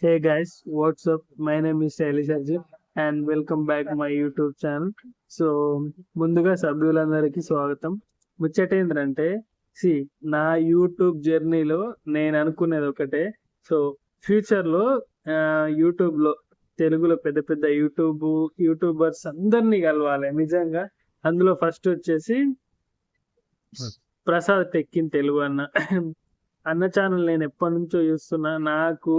Hey guys, what's up? My name is Shailesh Arjun and welcome back to my YouTube channel. So ముందుగా సభ్యులందరికీ స్వాగతం. ముచ్చట ఏంటంటే C నా యూట్యూబ్ జర్నీలో నేను అనుకునేది ఒకటే. సో ఫ్యూచర్లో యూట్యూబ్లో తెలుగులో పెద్ద పెద్ద యూట్యూబర్స్ అందరినీ కలవాలి నిజంగా. అందులో ఫస్ట్ వచ్చేసి ప్రసాద్ టెక్ ఇన్ తెలుగు అన్న ఛానల్ నేను ఎప్పటి నుంచో చూస్తున్నా. నాకు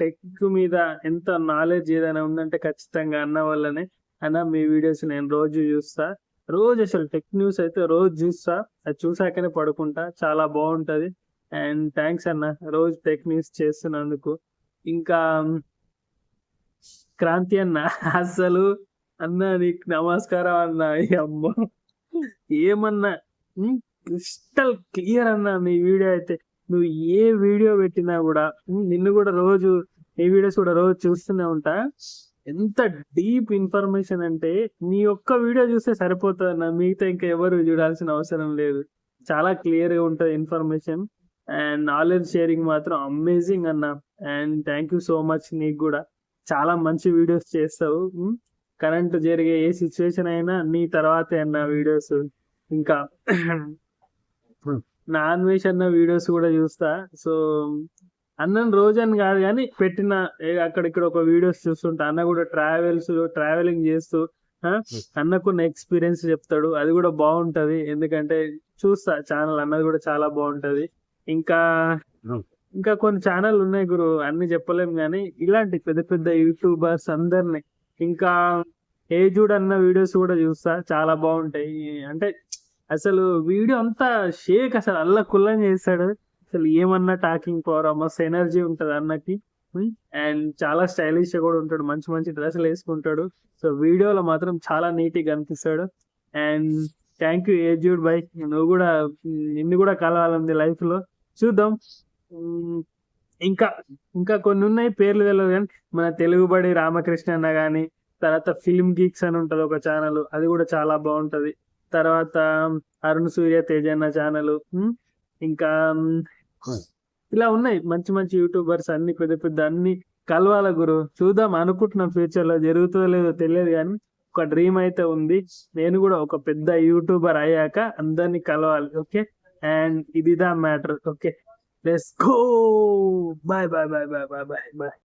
టెక్ మీద ఎంత నాలెడ్జ్ ఏదైనా ఉందంటే ఖచ్చితంగా అన్న వల్లనే. అన్న మీ వీడియోస్ నేను రోజు చూస్తా, రోజు అసలు టెక్ న్యూస్ అయితే రోజు చూస్తా, అది చూసాకనే పడుకుంటా. చాలా బాగుంటది. అండ్ థ్యాంక్స్ అన్న రోజు టెక్ న్యూస్ చేస్తున్నందుకు. ఇంకా క్రాంతి అన్న అసలు అన్న నీకు నమస్కారం అన్న. అమ్మ ఏమన్నా క్రిస్టల్ క్లియర్ అన్న నీ వీడియో అయితే. నువ్వు ఏ వీడియో పెట్టినా కూడా నిన్ను కూడా రోజు నీ వీడియోస్ కూడా రోజు చూస్తూనే ఉంటా. ఎంత డీప్ ఇన్ఫర్మేషన్ అంటే నీ ఒక్క వీడియో చూస్తే సరిపోతుంది అన్న, మిగతా ఇంకా ఎవరు చూడాల్సిన అవసరం లేదు. చాలా క్లియర్ గా ఉంటుంది ఇన్ఫర్మేషన్ అండ్ నాలెడ్జ్ షేరింగ్ మాత్రం అమేజింగ్ అన్న. And thank you so much. నీకు కూడా చాలా మంచి వీడియోస్ చేస్తావు. కరెంట్ జరిగే ఏ సిచ్యువేషన్ అయినా నీ తర్వాతే అన్న వీడియోస్. ఇంకా నాన్ వెజ్ అన్న వీడియోస్ కూడా చూస్తా. సో అన్నను రోజు అని కాదు కానీ పెట్టిన అక్కడిక్కడ ఒక వీడియోస్ చూస్తుంటా. అన్న కూడా ట్రావెలింగ్ చేస్తూ అన్నకున్న ఎక్స్పీరియన్స్ చెప్తాడు. అది కూడా బాగుంటది, ఎందుకంటే చూస్తా ఛానల్ అన్నది కూడా చాలా బాగుంటది. ఇంకా ఇంకా కొన్ని ఛానల్ ఉన్నాయి గురు, అన్ని చెప్పలేము కానీ ఇలాంటి పెద్ద పెద్ద యూట్యూబర్స్ అందరిని. ఇంకా ఏజుడ్ అన్న వీడియోస్ కూడా చూస్తా, చాలా బాగుంటాయి. అంటే అసలు వీడియో అంతా షేక్, అసలు అల్ల కుల్లం చేస్తాడు. అసలు ఏమన్నా టాకింగ్ పవర్, మస్తు ఎనర్జీ ఉంటది అన్నకి. అండ్ చాలా స్టైలిష్ కూడా ఉంటాడు, మంచి మంచి డ్రెస్సులు వేసుకుంటాడు. సో వీడియోలో మాత్రం చాలా నీట్ గా కనిపిస్తాడు. అండ్ థ్యాంక్ యూ ఏజ్యూడ్ బై. నువ్వు కూడా నిన్ను కూడా కలవాలంది లైఫ్ లో, చూద్దాం. ఇంకా ఇంకా కొన్ని ఉన్నాయి, పేర్లు తెలియదు కానీ మన తెలుగుబడి రామకృష్ణ అన్న కానీ, తర్వాత ఫిల్మ్ గీక్స్ అని ఉంటది ఒక ఛానల్, అది కూడా చాలా బాగుంటది. తర్వాత అరుణ్ సూర్య తేజ అన్న ఛానల్. ఇంకా ఇలా ఉన్నాయి మంచి మంచి యూట్యూబర్స్, అన్ని పెద్ద పెద్ద అన్ని కలవాల గురు. చూద్దాం, అనుకుంటున్నాం ఫ్యూచర్ లో జరుగుతుందో లేదో తెలియదు కానీ ఒక డ్రీమ్ అయితే ఉంది. నేను కూడా ఒక పెద్ద యూట్యూబర్ అయ్యాక అందరినీ కలవాలి. ఓకే, అండ్ ఇది the matter. Okay, let's go. Bye bye bye bye bye bye bye.